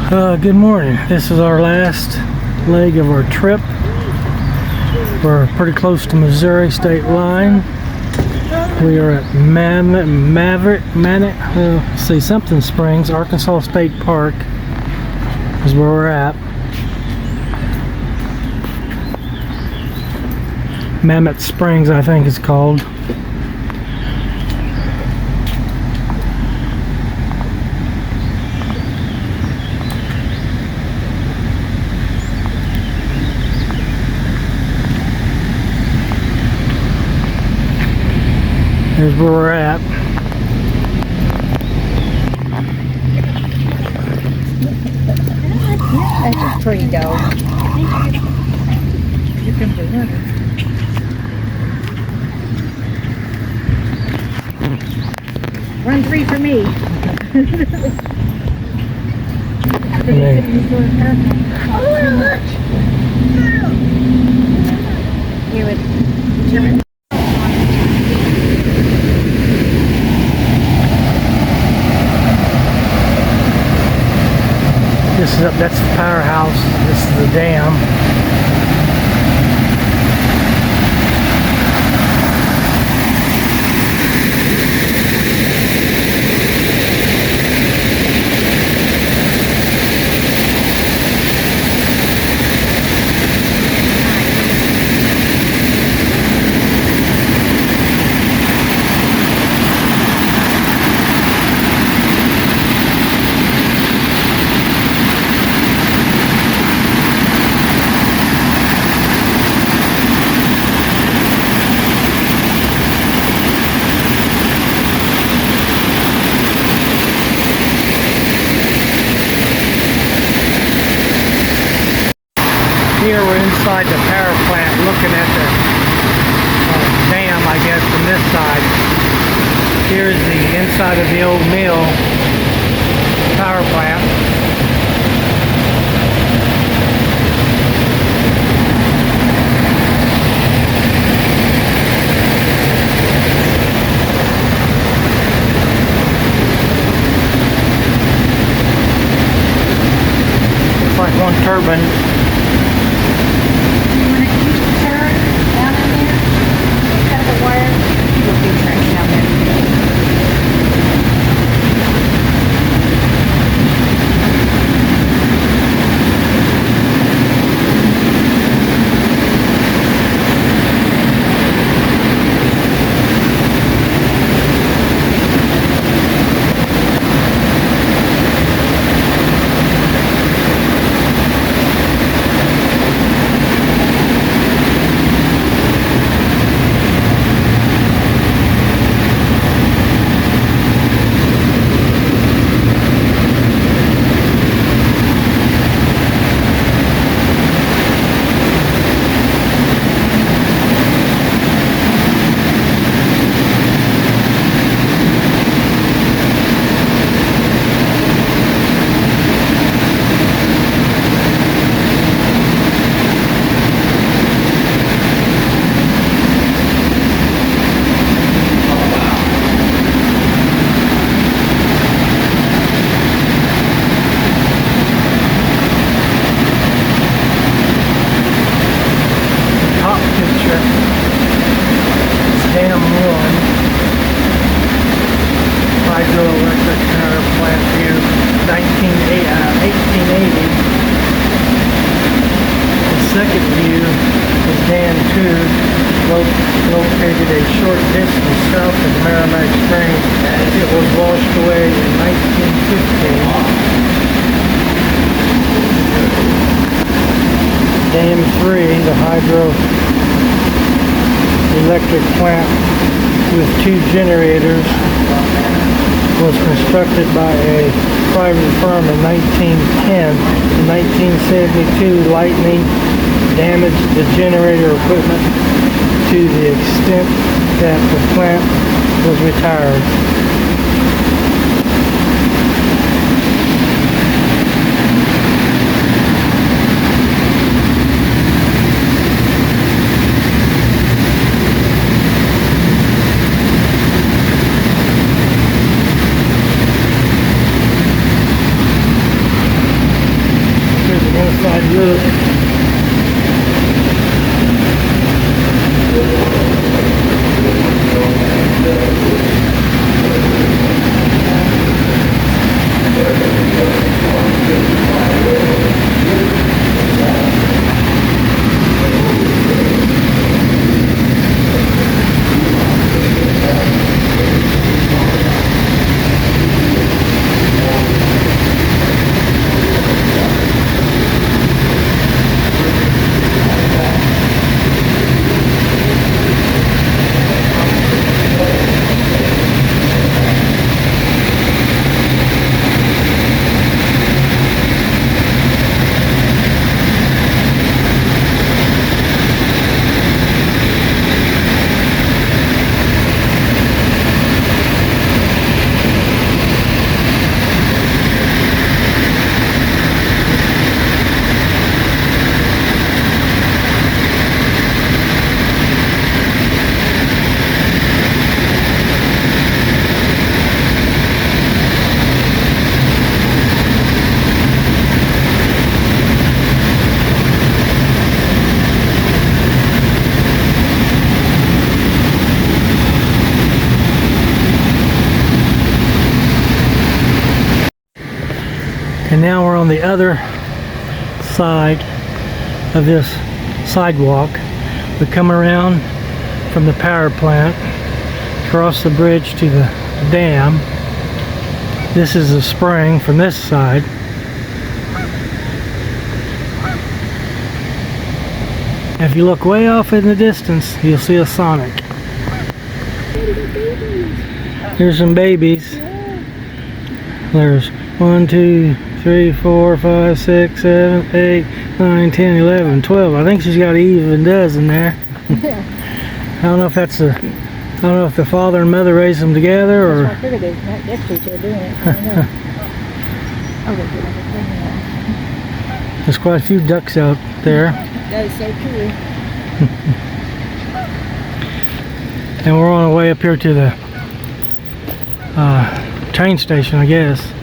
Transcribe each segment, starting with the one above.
Good morning. This is our last leg of our trip. We're pretty close to Missouri state line. We are at something Springs, Arkansas State Park is where we're at. Mammoth Springs, I think it's called. Here's where we're at. That's a pretty dog. You can do that. Run 3 for me. You would. That's the powerhouse. This is the dam. Here we're inside the power plant looking at the dam, I guess, from this side. Here's the inside of the old mill power plant. Looks like one turbine. Hydroelectric power plant view, 1880. The second view is Dam 2, located a short distance south of Merrimack Springs. It was washed away in 1915. Dam 3, the hydroelectric plant with 2 generators, was constructed by a private firm in 1910. In 1972, lightning damaged the generator equipment to the extent that the plant was retired. inside look. And now we're on the other side of this sidewalk. We come around from the power plant, cross the bridge to the dam. This is a spring from this side. If you look way off in the distance, you'll see a Sonic. Here's some babies. There's 1, 2, 3, 4, 5, 6, 7, 8, 9, 10, 11, 12. I think she's got an even dozen there. I don't know if that's I don't know if the father and mother raised them together or. I figured they might next to each other doing it. I don't know. Oh, they're doing it. There's quite a few ducks out there. That is so true. And we're on our way up here to the train station, I guess.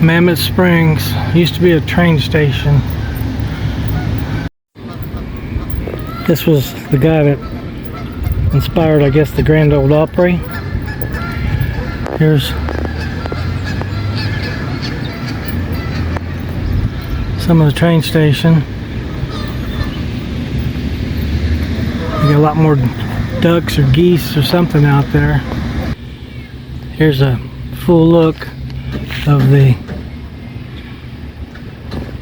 Mammoth Springs used to be a train station. This was the guy that inspired, I guess, the Grand Ole Opry. Here's some of the train station. You got a lot more ducks or geese or something out there. Here's a full look of the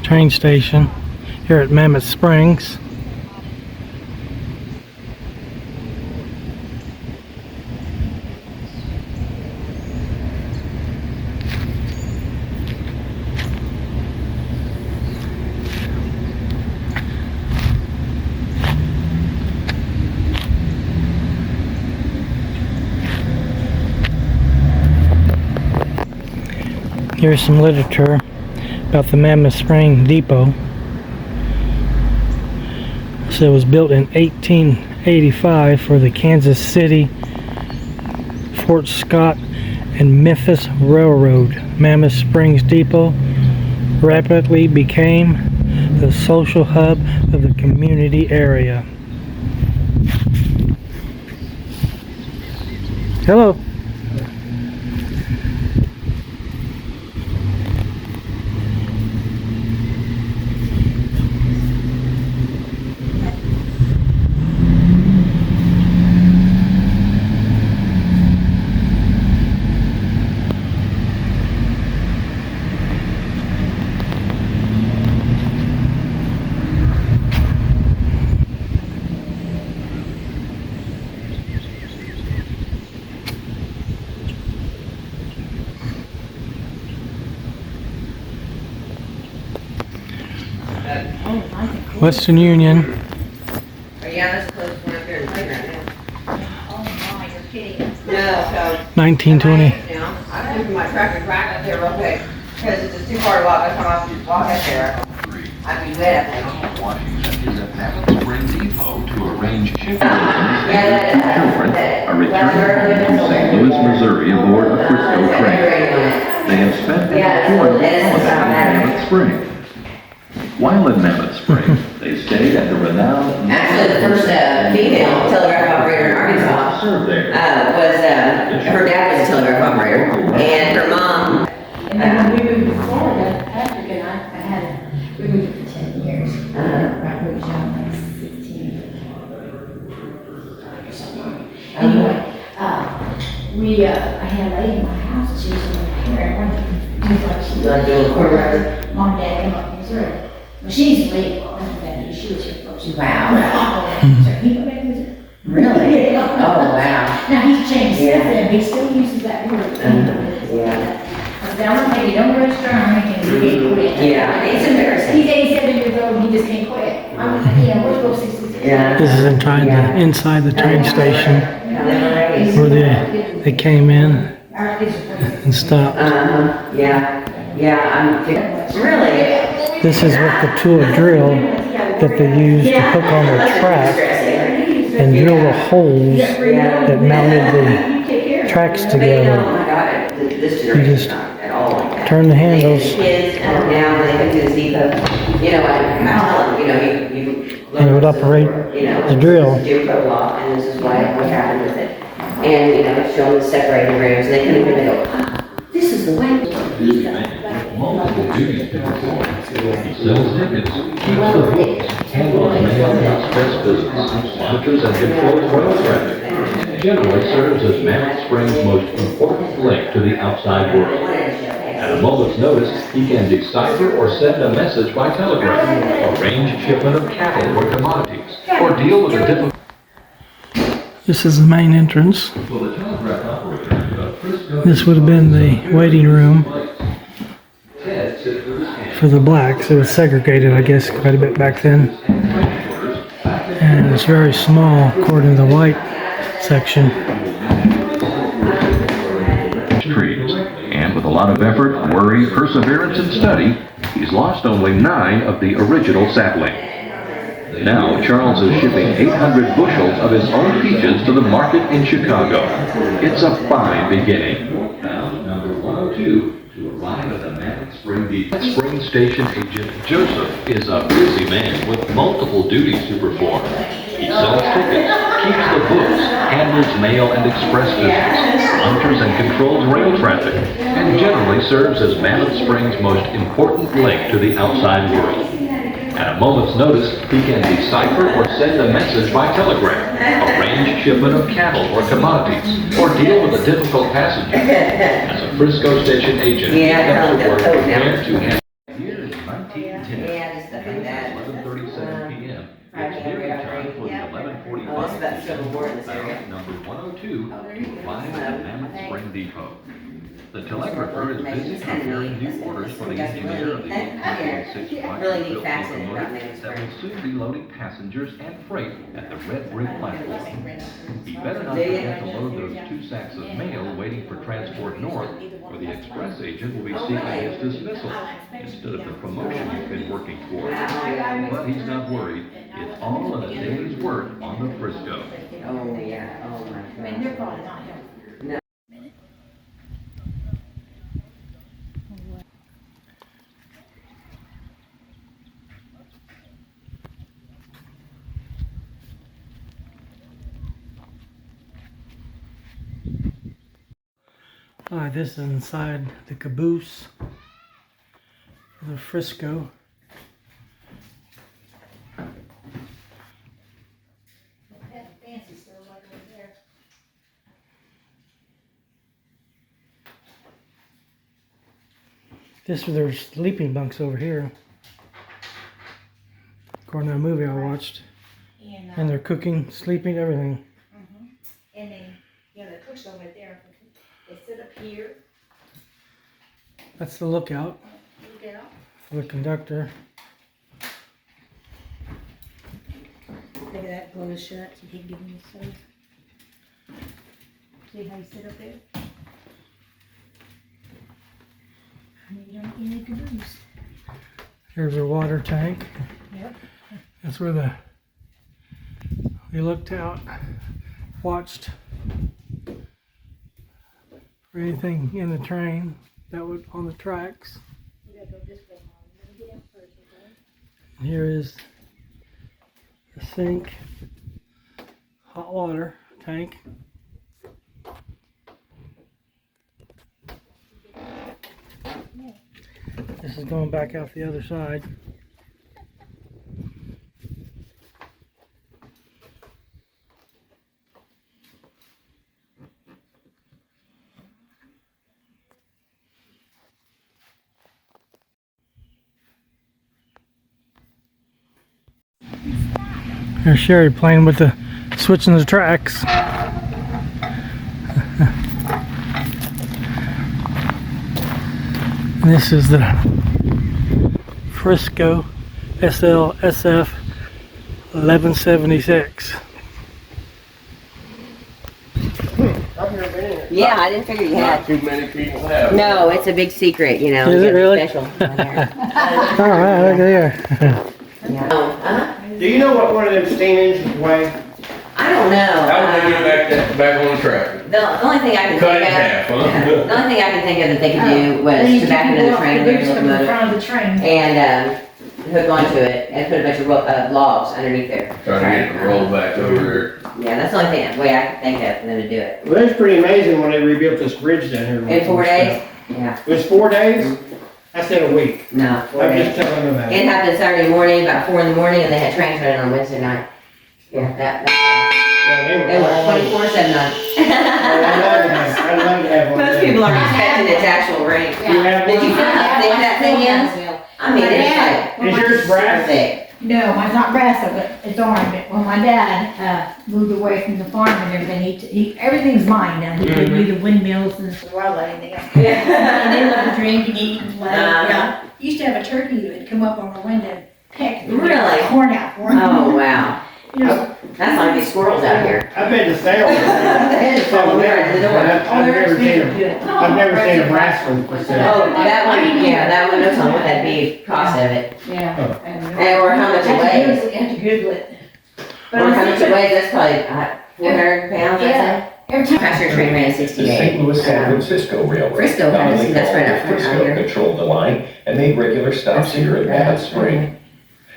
train station here at Mammoth Springs. Here's some literature about the Mammoth Spring Depot. So it was built in 1885 for the Kansas City, Fort Scott, and Memphis Railroad. Mammoth Springs Depot rapidly became the social hub of the community area. Hello. Western Union. Yeah, that's close one up there in the playground now. Oh my, you're kidding. No, so. 1920. Now, I'm moving my tractor back up there real quick, because it's just too far to walk. By the time I have to walk up there, I'd be wet up there. Washington is at Mammoth Spring Depot to arrange shipping. Yeah, A return from St. Louis, Missouri, and it's Mammoth Spring. While in Mammoth Spring, they stayed at the renowned. actually, the first female telegraph operator in Arkansas Served there. was, her dad was a telegraph operator, and her mom. And then when we moved to Florida, Patrick and we moved for 10 years. Right, we was young, like 16. Or something. Anyway, I had a lady in my house, and she was in my hair, and one day, she was like, Mom and Dad came up from Missouri. Well, she's late, she was here first. Wow. So he went back with her. Really? Yeah. Oh, wow. Now, he's changed Yeah. since then, but he still uses that word. Yeah. I said, I want to don't grow strong, he can't quit. Yeah, it's embarrassing. He's 87 years old, and he just can't quit. We're supposed to 66. Yeah. This is inside the train station where they came in and stopped. Yeah, really? This is what the tool drill that they use to hook on the track and drill the holes that mounted the tracks Oh together. my God, this You generation's just not at all like that. turn the handles Kids, now they can do this depot, you know, I tell them, you know, you. and it would operate the drill. This is Jim Crow law, and this is what happened with it. And, you know, show them the separating rooms, and they come in and go, "Ah, this is the way. Busy man, multiple duties to perform. He sells tickets, keeps the books, handles mail and express business, monitors and controls rail traffic, and generally serves as Mammoth Spring's most important link to the outside world. At a moment's notice, he can decipher or send a message by telegraph, arrange shipment of cattle or commodities, or deal with a difficult. This is the main entrance. Well, the telegraph operator, Frisco. This would have been the waiting room Ted sits with his hand. for the blacks. It was segregated, I guess, quite a bit back then. And it's very small according to the white section. Trees, and with a lot of effort, worry, perseverance, and study, he's lost only 9 of the original sapling. Now, Charles is shipping 800 bushels of his own peaches to the market in Chicago. It's a fine beginning. Now, number 102 to arrive at the Mammoth Spring Depot. Spring Station Agent Joseph is a busy man with multiple duties to perform. He sells tickets, keeps the books, handles mail and express business, monitors and controls rail traffic, and generally serves as Mammoth Spring's most important link to the outside world. At a moment's notice, he can decipher or send a message by telegraph, arrange shipment of cattle or commodities, or deal with a difficult passenger. As a Frisco Station agent, he comes to work prepared to handle. Here is 1910. Yeah, just stuff like that. 11:37 p.m. It's nearly time for the 11:45. Oh, it's about Civil War in this area. Number 102 to arrive at Mammoth Spring Depot. The telegrapher is busy preparing new orders for the engineer of the 1806 Really neat built facet about locomotive Mammoth that will Spring. soon be loading passengers and freight at the Red Brick platform. He better not Do you? forget to load those 2 sacks of mail waiting for transport north, or the express agent will be seeking his dismissal instead of the promotion you've been working for. But he's not worried. It's all in a day's work on the Frisco. Oh, yeah, oh my God. they're probably not healthy. No. Alright, this is inside the caboose for the Frisco. Fancy stuff like over there. This was their sleeping bunks over here. According to a movie I watched. And they're cooking, sleeping, everything. And then, the cook's over there. They sit up here, That's the lookout look out. for the conductor. Look at that, closed shut, so you can get in the safe. See how you sit up there? You don't need a caboose. Here's our water tank. Yep. That's where we looked out, watched for anything in the train. that would on the tracks. We gotta go this way, Mom. Let me get in first, okay? Here is the sink, hot water tank. This is going back out the other side. There's Sherry playing with the switching the tracks. And this is the Frisco SLSF 1176. Yeah, I didn't figure you had. Not too many people have. No, it's a big secret, you know. Is it it's really? Special. Alright, look at here. Do you know what one of them steam engines weigh? I don't know. How would they get back on the track? The only thing I can Cut it think in half, of, huh? the only thing I can think of that they could do was Then you to back can into the walk train, the their boots up in locomotive, front of the train. and hook onto it and put a bunch of logs underneath there. Trying to get it rolled back over there. Yeah, that's the only way I can think of for them to do it. Well, that's pretty amazing when they rebuilt this bridge down here. In 4 days? Yeah. It was 4 days? I said a week. No, 4 I'm days. just telling them that. It happened Saturday morning, about 4 in the morning, and they had trains running on Wednesday night. Yeah, they were 24/7 on. I'd love to have one. Most people are expecting its actual range. You have Did you one? feel how thick that thing is? I mean, it's like, Is yours brass? thick. No, mine's not brass, but it's orange. But when my dad moved away from the farm and everything, he everything's mine now. He gave me the windmills and the wildlife and everything else. And they love to drink and eat and play. Yeah. Used to have a turkey that would come up on the window and peck the Really? corn out for him. Oh, wow. You know, That's like these squirrels out here. I've been to sales. They just follow there at the door. I've never seen a brass one for sale. Oh, that one, yeah, that one, that's on what that'd be, cost of it. Yeah. And or how much it weighs. You have to Google it. But Or how I much think it weighs, that's probably 400 pounds, I'd say. every time. Passenger train ran The 68. St. Louis San Francisco Railroad, Frisco, commonly that's right called up front Frisco, here. controlled the line and made regular stops here at Mammoth Spring.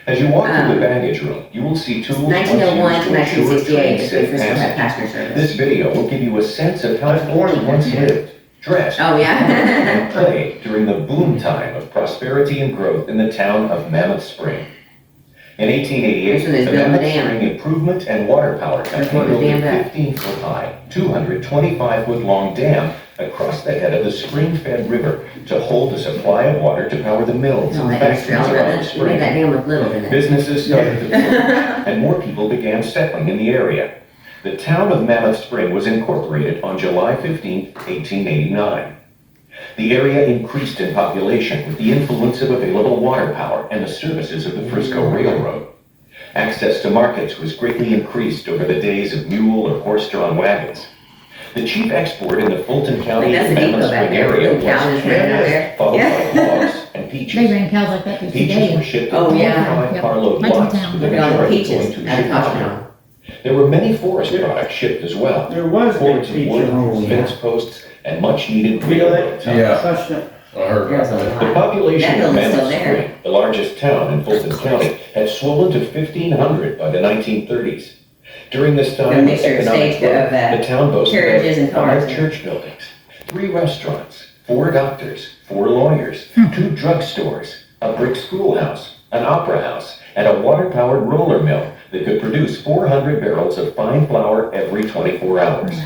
As you walk through the baggage room, you will see tools once 1901 used to to ensure 1968 train is when safe Frisco had passage. passenger service. This video will give you a sense of how people once lived, dressed, Oh, yeah? and played during the boom time of prosperity and growth in the town of Mammoth Spring. In That's when they 1888, the built the Mammoth dam. Spring Improvement and Water Power Company Before the built a dam back. 15-foot-high, 225-foot-long dam across the head of the spring-fed river to hold a supply of water to power the mills Oh, and that extra, factories around the you made spring. that dam look little, didn't it? Businesses started to flourish, and more people began settling in the area. The town of Mammoth Spring was incorporated on July 15, 1889. The area increased in population with the influence of available water power and the services of the Frisco Railroad. Access to markets was greatly increased over the days of mule or horse-drawn wagons. The chief export in the Fulton County That's and a depot Mammoth back Spring there. area Little cows was running out cannabis, there. followed Yeah. by hogs and They peaches. ran cows like that to Peaches today. were shipped in Oh, yeah. 25 carload Like in lots, town. with the Look at all the majority peaches going to at the Chicago. Costco. There were many forest products shipped as well. There was Cords big of wood, feature. fence posts, and much needed You know railroad that? ties. Yeah. I heard There's about a that. lot. The population That of building's still Mammoth there. Spring, the largest town in Fulton County, had swollen to 1,500 by the 1930s. During this time A of mixture of economic stage of, growth, the town boasted carriages and of cars. 5 church buildings, 3 restaurants, 4 doctors, 4 lawyers, 2 drugstores, a brick schoolhouse, an opera house, and a water-powered roller mill that could produce 400 barrels of fine flour every 24 hours.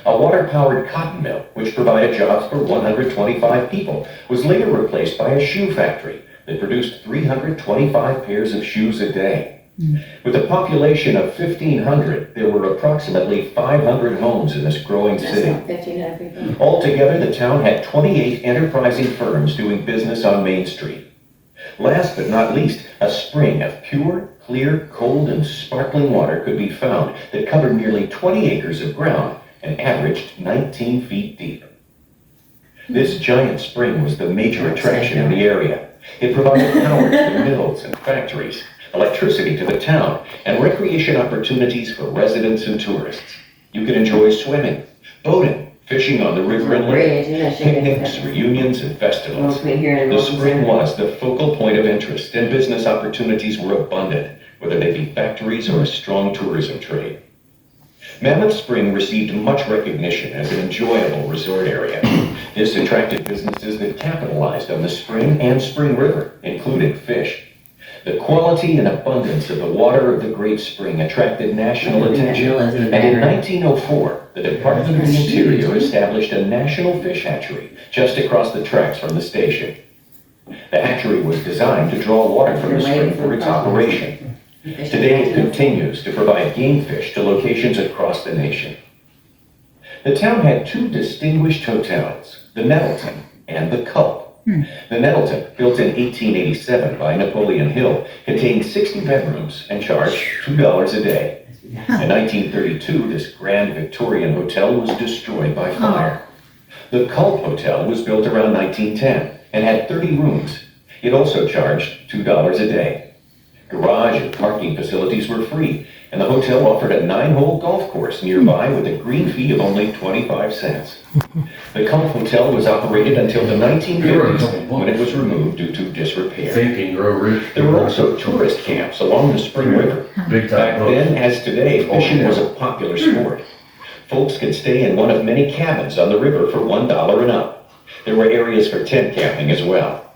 A water-powered cotton mill, which provided jobs for 125 people, was later replaced by a shoe factory that produced 325 pairs of shoes a day. With a population of 1,500, there were approximately 500 homes in this growing That's city. like 1,500 people. Altogether, the town had 28 enterprising firms doing business on Main Street. Last but not least, a spring of pure, clear, cold, and sparkling water could be found that covered nearly 20 acres of ground and averaged 19 feet deep. This giant spring was the major attraction in the area. It provided power to the mills and factories, electricity to the town, and recreation opportunities for residents and tourists. You could enjoy swimming, boating, fishing on the river and lake, Bridge, isn't it? picnics, reunions, and festivals. Between here and The Wilson spring Center. was the focal point of interest, and business opportunities were abundant, whether they be factories or a strong tourism trade. Mammoth Spring received much recognition as an enjoyable resort area. This attracted businesses that capitalized on the spring and spring river, including fish. The quality and abundance of the water of the Great Spring attracted national attention, and in 1904, the Department of the Interior established a national fish hatchery just across the tracks from the station. The hatchery was designed to draw water from the spring for its operation. Today, it continues to provide game fish to locations across the nation. The town had two distinguished hotels, the Nettleton and the Culp. The Nettleton, built in 1887 by Napoleon Hill, contained 60 bedrooms and charged $2 a day. In 1932, this grand Victorian hotel was destroyed by fire. The Culp Hotel was built around 1910 and had 30 rooms. It also charged $2 a day. Garage and parking facilities were free, and the hotel offered a 9-hole golf course nearby with a green fee of only 25 cents. The Culp Hotel was operated until the 1950s, when it was removed due to disrepair. Think and grow rich. There were also tourist camps along the Spring River. Big Back time. then, as today, fishing was a popular sport. Folks could stay in one of many cabins on the river for $1 and up. There were areas for tent camping as well.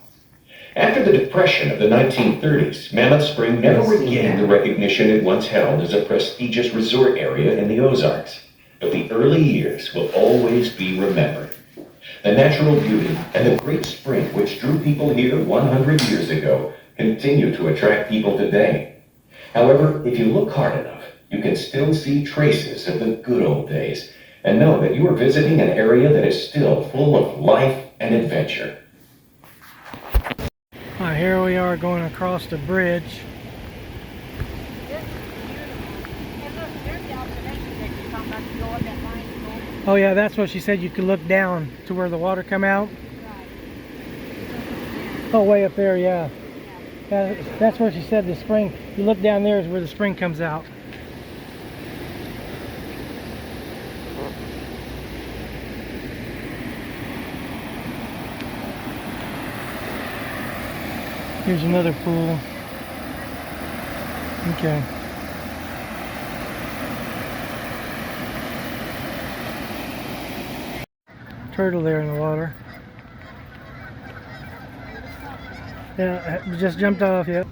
After the Depression of the 1930s, Mammoth Spring never regained the recognition it once held as a prestigious resort area in the Ozarks. But the early years will always be remembered. The natural beauty and the great spring which drew people here 100 years ago continue to attract people today. However, if you look hard enough, you can still see traces of the good old days and know that you are visiting an area that is still full of life and adventure. Here we are going across the bridge. Oh yeah, that's what she said. You could look down to where the water come out. Oh, way up there, yeah. That's where she said the spring. You look down there is where the spring comes out. Here's another pool. Okay. Turtle there in the water. Yeah, just jumped off, yep.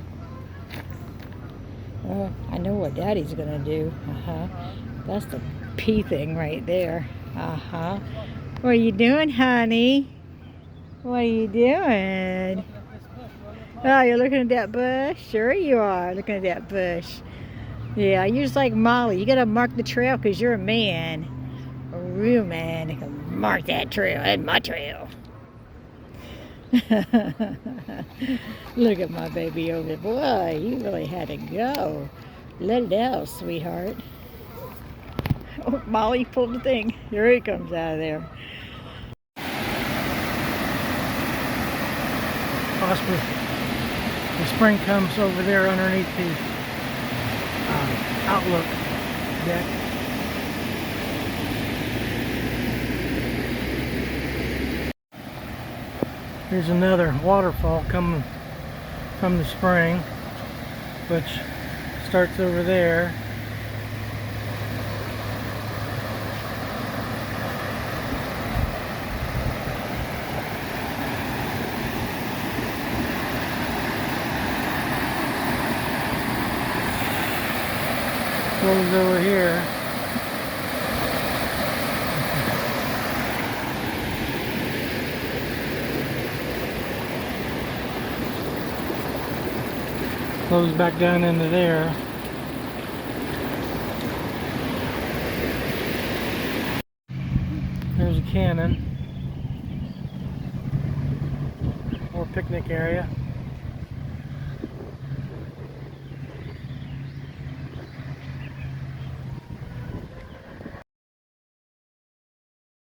Oh, I know what Daddy's gonna do. That's the pea thing right there. What are you doing, honey? What are you doing? Oh, you're looking at that bush? Sure you are looking at that bush. Yeah, you're just like Molly. You gotta mark the trail because you're a man. A real man. You can mark that trail. That's my trail. Look at my baby over there. Boy, you really had to go. Let it out, sweetheart. Oh, Molly pulled the thing. Here he comes out of there. Possibly. The spring comes over there underneath the outlook deck. Here's another waterfall coming from the spring, which starts over there. Goes over here. Goes back down into there. There's a cannon or picnic area.